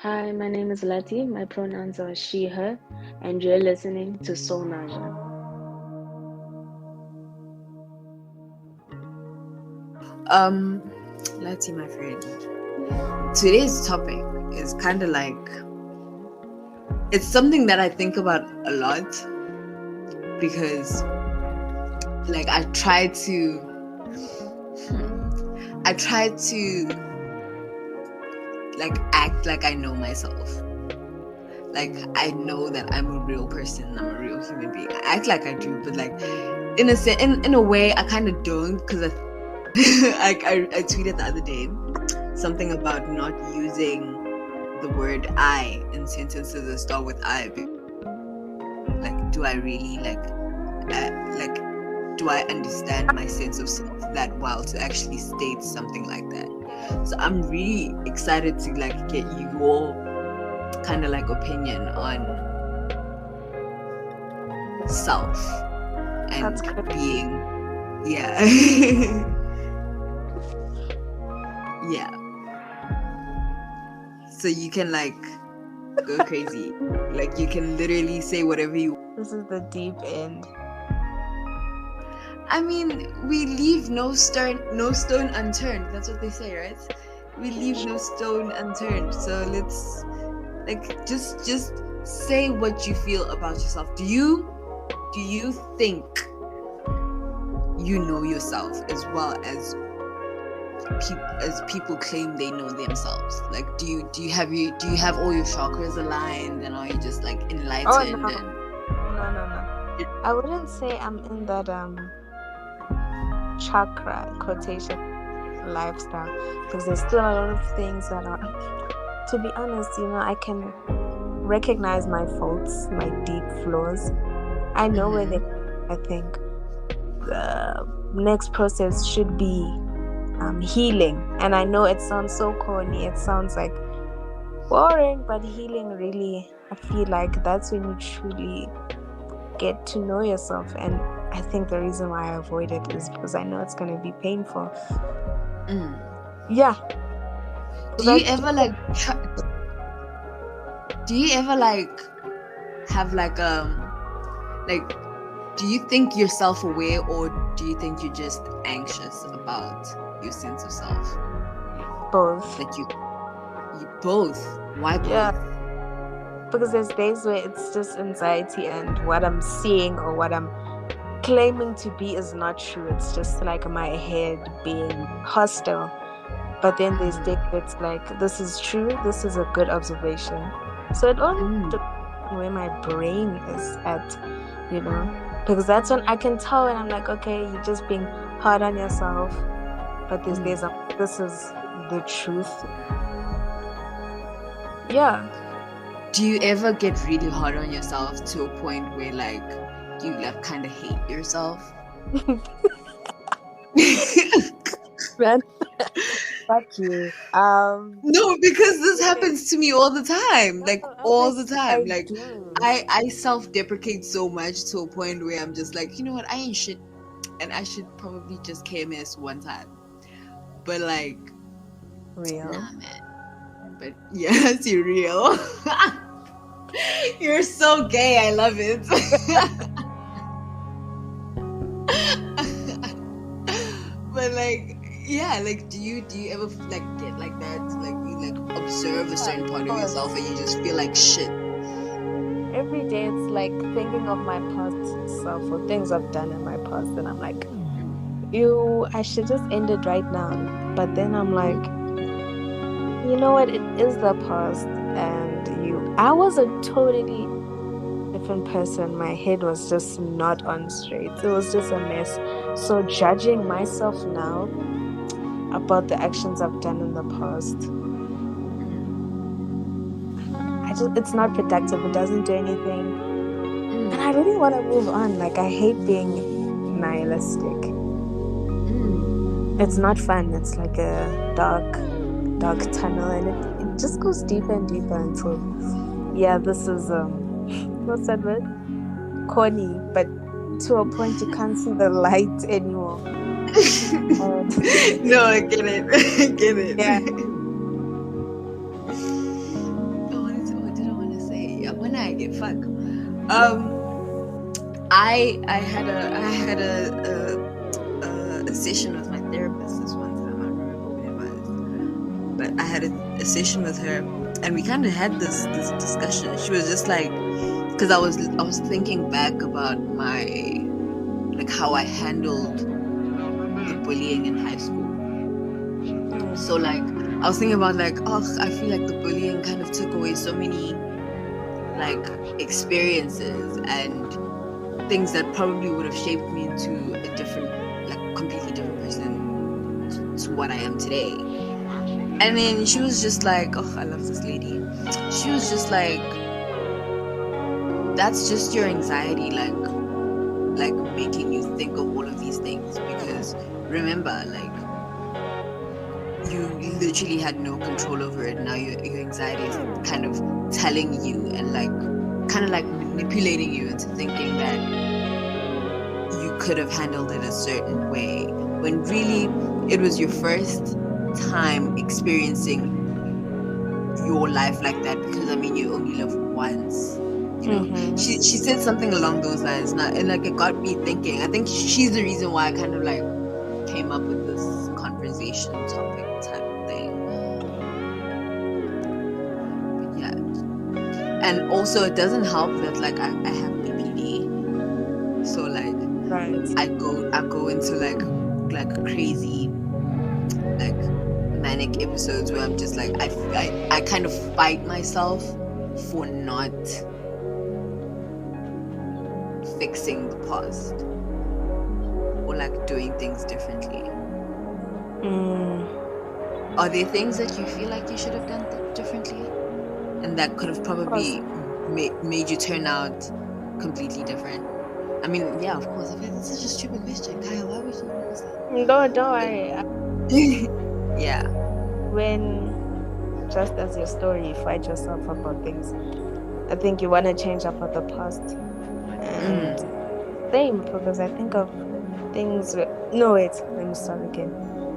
Hi, my name is Lathi. My pronouns are she, her, and you're listening to Soul Naja. Um, Lati, my friend. Today's topic is kind of like it's something that I think about a lot because, like, I try to like act like I know myself. Like I know that I'm a real person. I'm a real human being. I act like I do, but like in a way, I kind of don't because I tweeted the other day something about not using the word I in sentences that start with I. Like, do I really do I understand my sense of self that well to actually state something like that? So I'm really excited to like get your kind of like opinion on self and being, yeah. Yeah. So you can like go crazy. Like you can literally say whatever you want. This is the deep end. I mean, we leave no stone unturned. That's what they say, right? We leave no stone unturned. So let's like just say what you feel about yourself. Do you think you know yourself as well as people claim they know themselves? Like, do you have all your chakras aligned, and are you just like enlightened? Oh no. I wouldn't say I'm in that chakra quotation lifestyle because there's still a lot of things that are. To be honest, I can recognize my faults, my deep flaws. I know where they. I think the next process should be healing, and I know it sounds so corny. It sounds like boring, but healing really, I feel like that's when you truly get to know yourself. And I think the reason why I avoid it is because I know it's going to be painful. Yeah. Do you ever like have like do you think you're self-aware, or do you think you're just anxious about your sense of self? Both. Like you both. Why both? Yeah. Because there's days where it's just anxiety and what I'm seeing or what I'm claiming to be is not true. It's just like my head being hostile. But then there's days where it's like, this is true, this is a good observation. So it all depends on where my brain is at, because that's when I can tell when I'm like, okay, you're just being hard on yourself. But there's days this is the truth. Yeah. Do you ever get really hard on yourself to a point where like you like kind of hate yourself? Man, fuck you. No, because this happens to me all the time. Like all the time. Like I self-deprecate so much to a point where I'm just like, you know what, I ain't shit, and I should probably just KMS one time. But like, real. Nah, man. But yes, you're real. You're so gay. I love it. But like, yeah, like, do you ever like get like that? Like you like observe a certain part of yourself and you just feel like shit. Every day it's like thinking of my past self or things I've done in my past, and I'm like, I should just end it right now. But then I'm like, you know what? It is the past, and I was a totally different person. My head was just not on straight. It was just a mess. So judging myself now about the actions I've done in the past, it's not productive. It doesn't do anything. And I really want to move on. Like, I hate being nihilistic. It's not fun. It's like a dark tunnel, and it just goes deeper and deeper until, this is what's that word? Corny, but to a point you can't see the light anymore. No, I get it. I get it. Yeah. fag. Fuck. I had a session with my therapist this one time. I don't remember when it was, but I had a session with her, and we kind of had this discussion. She was just like, because I was thinking back about my, like, how I handled the bullying in high school. So like I was thinking about like, oh, I feel like the bullying kind of took away so many like experiences and things that probably would have shaped me into a different, like completely different person to what I am today. And then she was just like, oh, I love this lady. She was just like, that's just your anxiety, like making you think of all of these things, because remember, like, you literally had no control over it. Now your anxiety is kind of telling you and like kind of like manipulating you into thinking that you could have handled it a certain way, when really it was your first time experiencing your life like that, because I mean, you only live once, you know. She said something along those lines now, and like it got me thinking. I think she's the reason why I kind of like came up with this conversation topic type thing. But yeah, and also it doesn't help that like I have BPD, so like I go into like crazy like manic episodes where I'm just like I kind of fight myself for not fixing the past or like doing things differently. Are there things that you feel like you should have done differently and that could have probably made you turn out completely different? I mean, yeah, of course. I feel that's such a stupid question, Kyle. Why would you ask that? Don't worry. Yeah. When, just as your story, you fight yourself about things, I think you want to change up at the past. And same, because I think of things. No, wait, let me start again.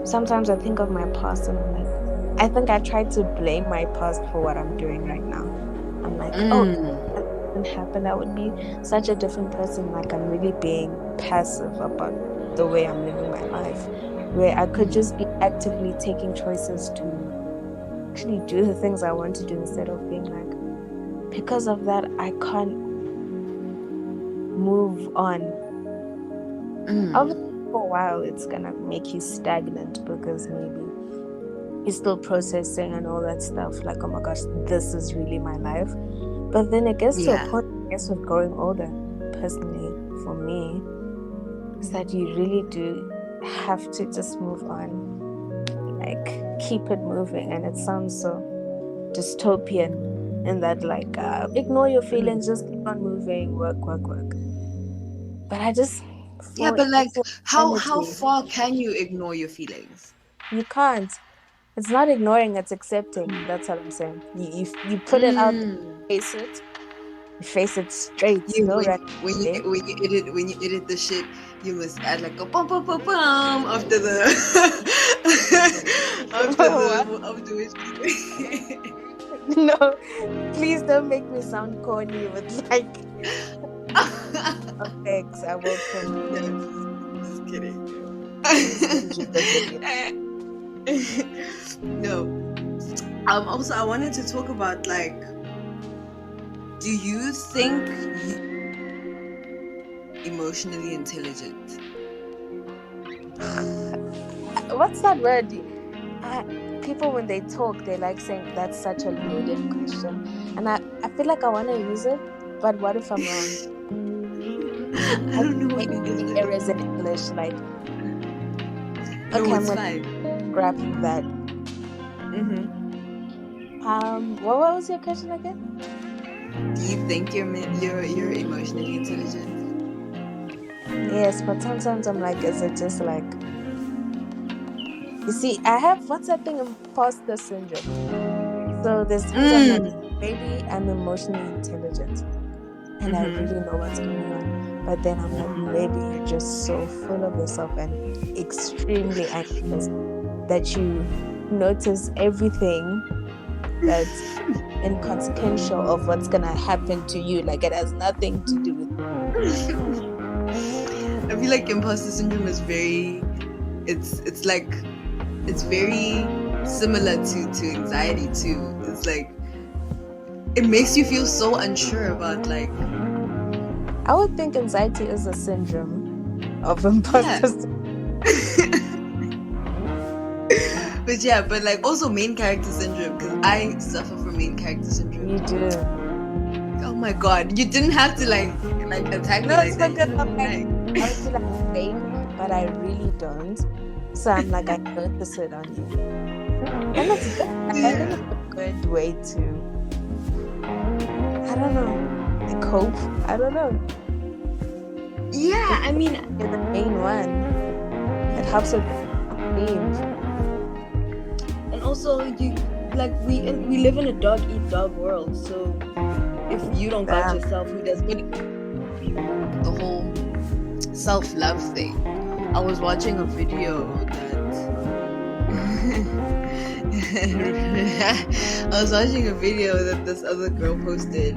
Sometimes I think of my past and I'm like, I think I tried to blame my past for what I'm doing right now. I'm like, oh, that didn't happen, I would be such a different person. Like, I'm really being passive about the way I'm living my life, where I could just be actively taking choices to actually do the things I want to do, instead of being like, because of that I can't move on. Obviously, for a while it's gonna make you stagnant, because maybe you're still processing and all that stuff, like, oh my gosh, this is really my life. But then it gets to a point, I guess, with growing older, personally for me, is that you really do have to just move on, like keep it moving. And it sounds so dystopian in that, like, ignore your feelings, just keep on moving, work. But I just but like, how far can you ignore your feelings? You can't. It's not ignoring, it's accepting. That's what I'm saying. You put it out, face it. You face it straight. When you edit the shit, you must add like a bum bum bum bum after the after which. No, please don't make me sound corny with like effects. I will promote. Just kidding. No. Also, I wanted to talk about, like, do you think you're emotionally intelligent? What's that word? People, when they talk, they like saying that's such a loaded question, and I feel like I want to use it, but what if I'm wrong? I don't know what maybe errors in English, like, no, okay, it's I'm fine. Grab that. What was your question again? Do you think you're emotionally intelligent? Yes, but sometimes I'm like, is it just like, you see, I have, what's that thing, imposter syndrome. So there's times I'm like, maybe I'm emotionally intelligent and I really know what's going on, but then I'm like, maybe you're just so full of yourself and extremely anxious that you notice everything that's inconsequential of what's gonna happen to you. Like it has nothing to do with. I feel like imposter syndrome is very, it's like, it's very similar to anxiety too. It's like, it makes you feel so unsure about like. I would think anxiety is a syndrome of imposter syndrome. But yeah, but like also main character syndrome, because I suffer from main character syndrome. You do. Oh my god, you didn't have to like attack me No, like it's that. not good. I feel like same, but I really don't. So I'm like, I notice it on you. And it's I think it's a good way to, I don't know, cope. I don't know. Yeah, I mean, You're the main one. It helps with leave. And also, you like we live in a dog eat dog world. So if you don't got yourself, who does? But the whole self-love thing. I was watching a video that this other girl posted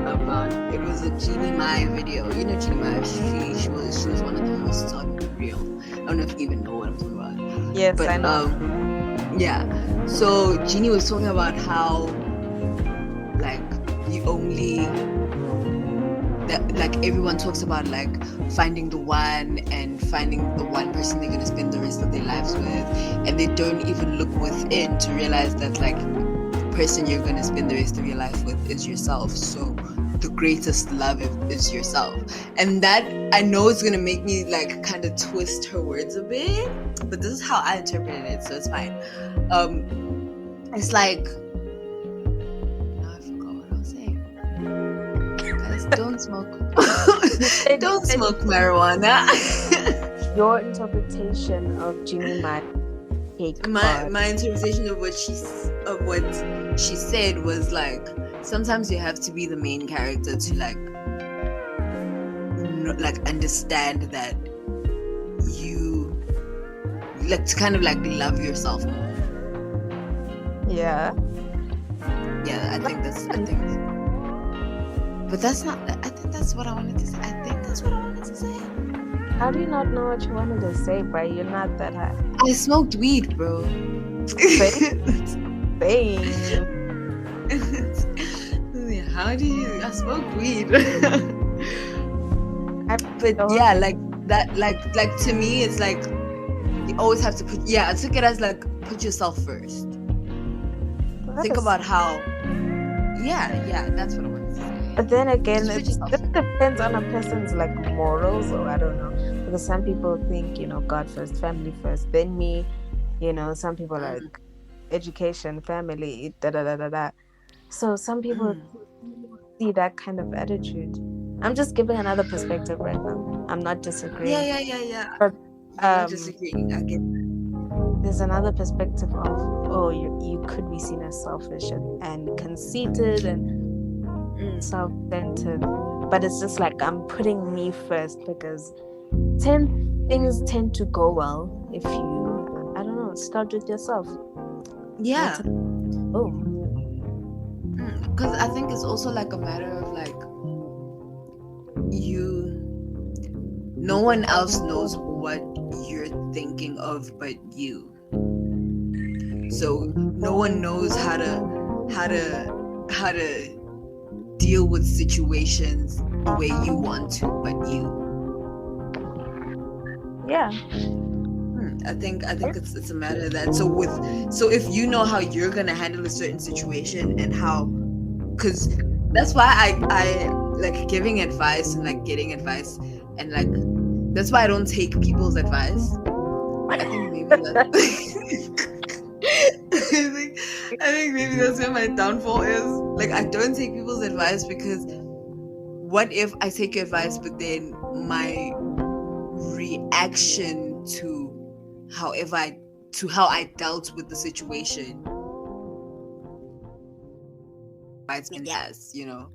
about, it was a Jeannie Mai video. You know Jeannie Mai, she was one of the hosts on Real. I don't know if you even know what I'm talking about. Yes, But I know. yeah. So Jeannie was talking about how like you only that like everyone talks about like finding the one and finding the one person they're gonna spend the rest of their lives with, and they don't even look within to realize that like the person you're gonna spend the rest of your life with is yourself. So the greatest love is yourself. And that, I know it's gonna make me like kind of twist her words a bit, but this is how I interpreted it, so it's fine. It's like, now I forgot what I was saying. Guys, don't smoke. Don't smoke marijuana. Your interpretation of Jeannie Mai take my interpretation of what she said was like, sometimes you have to be the main character to like understand that you like to kind of like love yourself more. Yeah. Yeah, I think but that's not, I think that's what I wanted to say. How do you not know what you wanted to say, bro? You're not that high. I smoked weed, bro. Babe. How do you? I smoked weed. But yeah, like that, like to me, it's like you always have to put. Yeah, I took it as like put yourself first. Think about how. Yeah, that's what I wanted to say. But then again, it just depends on a person's like morals, or I don't know, because some people think, you know, God first, family first, then me, you know. Some people like education, family, da da da da da. So some people see that kind of attitude. I'm just giving another perspective right now. I'm not disagreeing. Yeah. But I'm not disagreeing. I get that. There's another perspective of, you could be seen as selfish and conceited and self-centered, but it's just like I'm putting me first, because things tend to go well if you, I don't know, start with yourself. Yeah. Because I think it's also like a matter of like no one else knows what you're thinking of but you. So no one knows how to deal with situations the way you want to but you. Yeah. I think it's a matter of that. So if you know how you're gonna handle a certain situation and how, because that's why I like giving advice and like getting advice, and like that's why I don't take people's advice. I think maybe that I think maybe that's where my downfall is. Like I don't take people's advice, because what if I take your advice but then my reaction to how I dealt with the situation it's been yes, you know,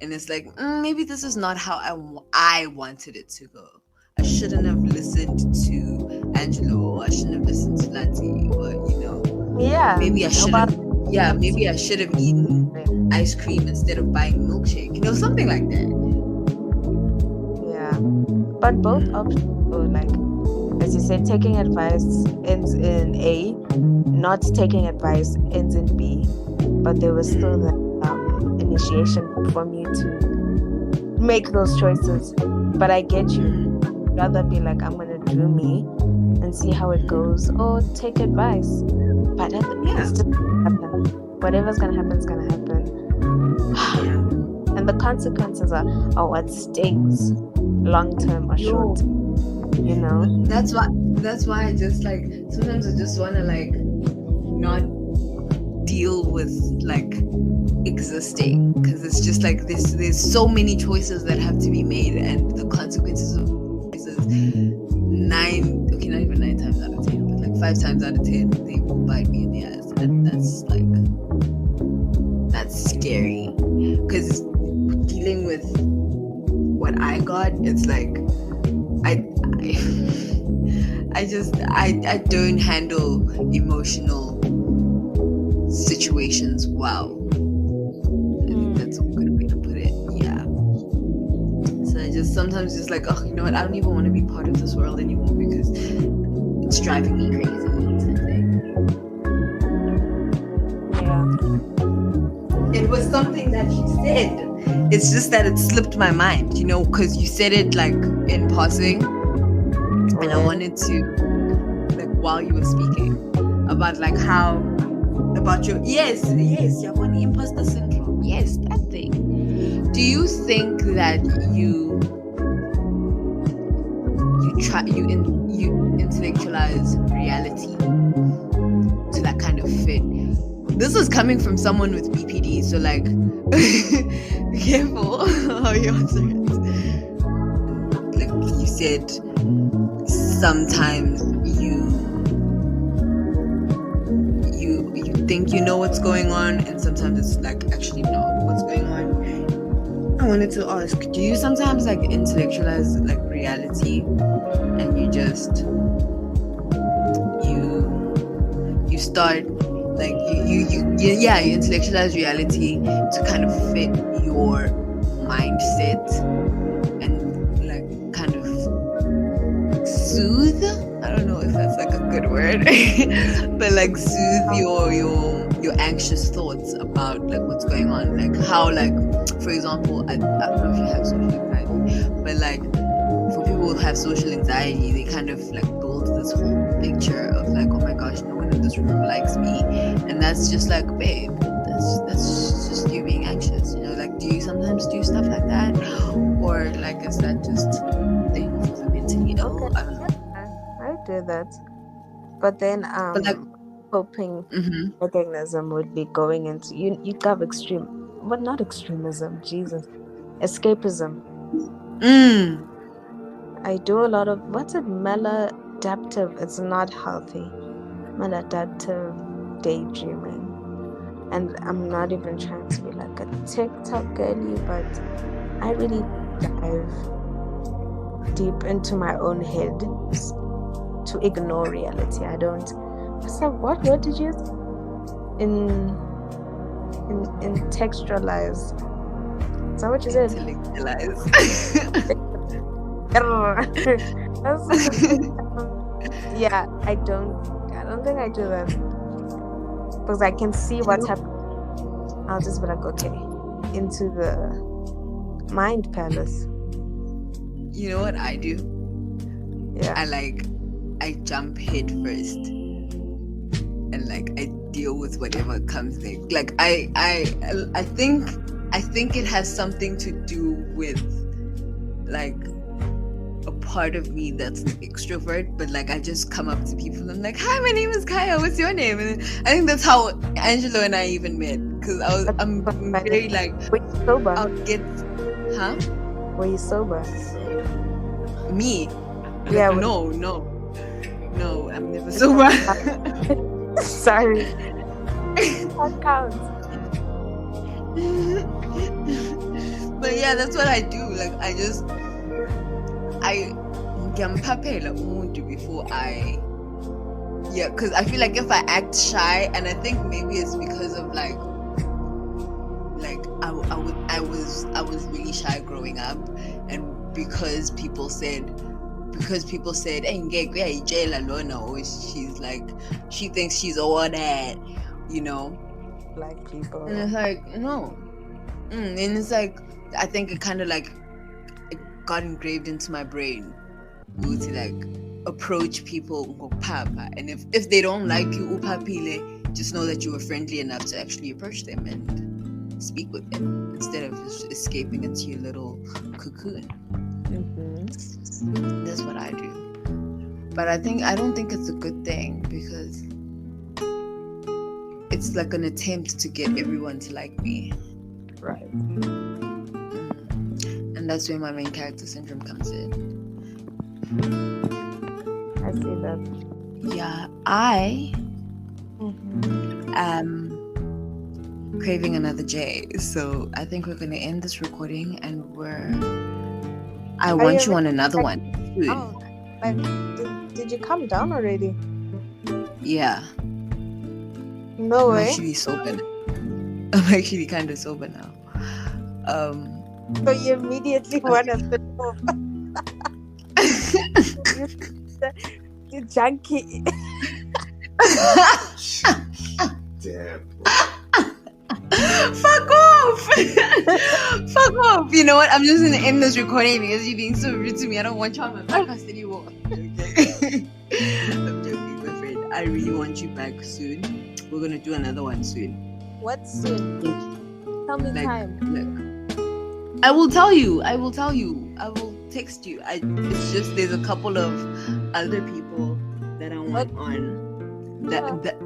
and it's like maybe this is not how I wanted it to go. I shouldn't have listened to Angelo, or I shouldn't have listened to Lathi, or you know, yeah, maybe I shouldn't yeah, maybe I should have eaten ice cream instead of buying milkshake, something like that. Yeah, but both options, though, like as you said, taking advice ends in A, not taking advice ends in B, but there was still the initiation from you to make those choices. But I get you. I'd rather be like, I'm gonna do me and see how it goes, or take advice. But it's just gonna happen. Whatever's gonna happen is gonna happen. And the consequences are what stings, long term or short term. That's why I just like sometimes I just wanna like not deal with like existing, because it's just like there's so many choices that have to be made, and the consequences of choices, not even 9 times out of 10, but like 5 times out of 10 they will bite me in the ass, and that's scary, because dealing with what I got, it's like I don't handle emotional situations well. I think that's a good way to put it. Yeah. So I just sometimes just like, oh, you know what? I don't even want to be part of this world anymore because it's driving me crazy. Yeah. It was something that you said. It's just that it slipped my mind, because you said it like in passing, and I wanted to, like, while you were speaking about like how about your yes Yaboni imposter syndrome, yes, that thing. Do you think that you intellectualize reality to that kind of fit? This is coming from someone with BPD, so like be careful how you answer it. Like you said, sometimes you think you know what's going on, and sometimes it's like actually not what's going on. I wanted to ask, do you sometimes like intellectualize like reality, and you just you start like you intellectualize reality to kind of fit your mindset and like kind of soothe, I don't know if that's like a good word, but like soothe your anxious thoughts about like what's going on, like how, like for example, I don't know if you have social anxiety, but like for people who have social anxiety, they kind of like build this whole picture of like, oh my gosh, no one in this room likes me, and that's just like, babe, that's just you being anxious, like, do you sometimes do stuff like that, or like is that just things that are mentally ill? I don't know. I do that, but then But like, coping mechanism would be going into you have extreme, but not extremism, Jesus, escapism. I do a lot of maladaptive. It's not healthy. Maladaptive daydreaming, and I'm not even trying to be like a TikTok girly, but I really dive deep into my own head to ignore reality. I don't. So what word did you use? In textualize. Is that what you said? Intellectualize. Yeah, I don't think I do that, because I can see what's happening. I'll just be like, okay, into the mind palace. You know what I do? Yeah. I jump head first, and like I deal with whatever comes next. Like I think it has something to do with like a part of me that's an extrovert, but like I just come up to people and I'm like, hi, my name is Kaya, what's your name? And I think that's how Angelo and I even met, because I'm very like, were you sober? I'll get, huh? Were you sober? Me? Yeah. Like, no, I'm never sober. Sorry. That counts. But yeah, that's what I do. Like I ngiyamphaphela umuntu before I Yeah, because I feel like if I act shy, and I think maybe it's because of like I was really shy growing up, and because people said, hey, ngeke uyayitshela lona, or she's like, she thinks she's all that, you know. Black people. And it's like, no. And it's like, I think it kind of like it got engraved into my brain to like approach people ngokupapa, and if they don't like you upapile, just know that you were friendly enough to actually approach them and speak with them instead of just escaping into your little cocoon. That's what I do. But I don't think it's a good thing, because it's like an attempt to get everyone to like me. Right. And that's where my main character syndrome comes in. I see that. Yeah, I am craving another J. So I think we're going to end this recording, and I want you on another one soon. Oh, like, did you calm down already? Yeah. No way. I'm actually sober. I'm actually kind of sober now. So you immediately want to sit off. You junkie. Damn. Fuck off! Fuck off! You know what? I'm just gonna end this recording because you're being so rude to me. I don't want you on my podcast anymore. I'm joking, my friend. I really want you back soon. We're gonna do another one soon. What soon? Tell me time. Look, I will tell you. I will text you. It's just there's a couple of other people that I want on that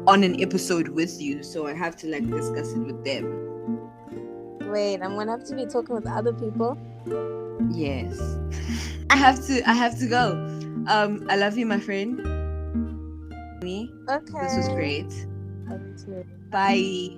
on an episode with you, so I have to like discuss it with them. Wait, I'm gonna have to be talking with other people. Yes. I have to go. I love you, my friend. Me. Okay. This was great. Thank you. Bye.